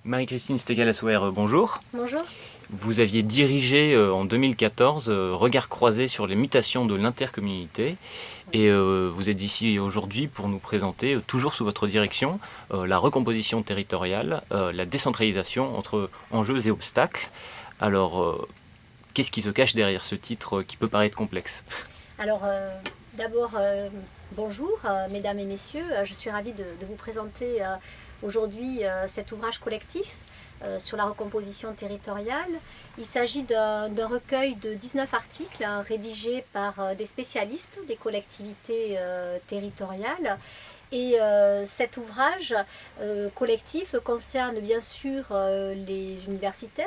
Marie-Christine Stégal-Assouer, bonjour. Bonjour. Vous aviez dirigé en 2014 Regard croisé sur les mutations de l'intercommunalité et vous êtes ici aujourd'hui pour nous présenter, toujours sous votre direction, la recomposition territoriale, la décentralisation entre enjeux et obstacles. Alors, qu'est-ce qui se cache derrière ce titre qui peut paraître complexe? Alors, d'abord, bonjour, mesdames et messieurs. Je suis ravie de vous présenter aujourd'hui cet ouvrage collectif sur la recomposition territoriale. Il s'agit d'un recueil de 19 articles rédigés par des spécialistes des collectivités territoriales. Et cet ouvrage collectif concerne bien sûr les universitaires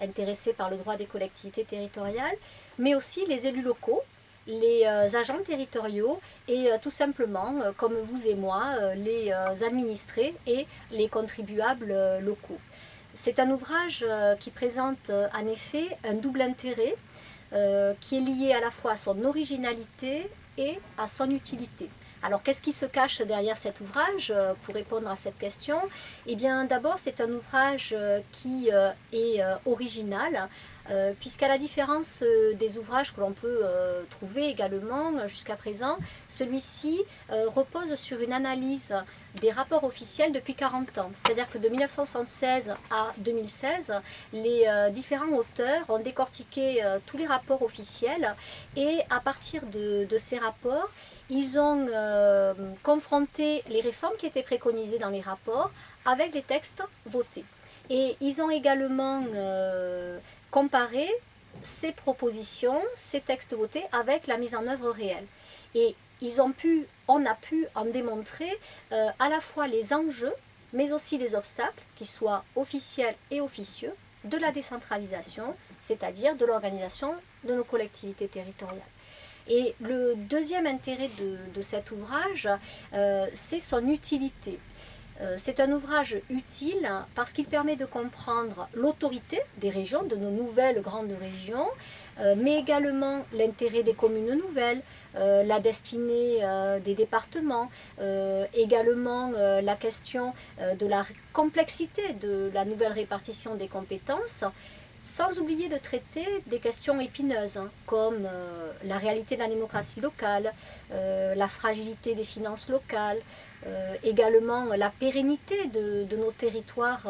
intéressés par le droit des collectivités territoriales, mais aussi les élus locaux, les agents territoriaux et tout simplement, comme vous et moi, les administrés et les contribuables locaux. C'est un ouvrage qui présente en effet un double intérêt qui est lié à la fois à son originalité et à son utilité. Alors, qu'est-ce qui se cache derrière cet ouvrage pour répondre à cette question? Eh bien, d'abord, c'est un ouvrage qui est original, puisqu'à la différence des ouvrages que l'on peut trouver également jusqu'à présent, celui-ci repose sur une analyse des rapports officiels depuis 40 ans. C'est-à-dire que de 1976 à 2016, les différents auteurs ont décortiqué tous les rapports officiels et à partir de ces rapports, ils ont confronté les réformes qui étaient préconisées dans les rapports avec les textes votés. Et ils ont également comparé ces propositions, ces textes votés avec la mise en œuvre réelle. Et on a pu en démontrer à la fois les enjeux, mais aussi les obstacles, qu'ils soient officiels et officieux, de la décentralisation, c'est-à-dire de l'organisation de nos collectivités territoriales. Et le deuxième intérêt de cet ouvrage, c'est son utilité. C'est un ouvrage utile parce qu'il permet de comprendre l'autorité des régions, de nos nouvelles grandes régions, mais également l'intérêt des communes nouvelles, la destinée des départements, également la question de la complexité de la nouvelle répartition des compétences, sans oublier de traiter des questions épineuses, comme la réalité de la démocratie locale, la fragilité des finances locales, également la pérennité de nos territoires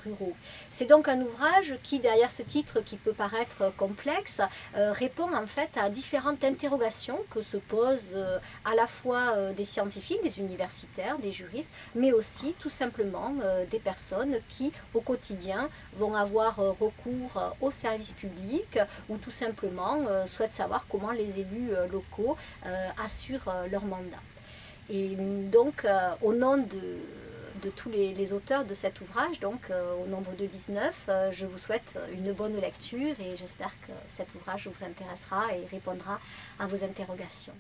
ruraux. C'est donc un ouvrage qui, derrière ce titre qui peut paraître complexe, répond en fait à différentes interrogations que se posent à la fois des scientifiques, des universitaires, des juristes, mais aussi tout simplement des personnes qui, au quotidien, vont avoir recours aux services publics ou tout simplement souhaitent savoir comment les élus locaux assurent leur mandat. Et donc, au nom de tous les auteurs de cet ouvrage, donc au nombre de 19, je vous souhaite une bonne lecture et j'espère que cet ouvrage vous intéressera et répondra à vos interrogations.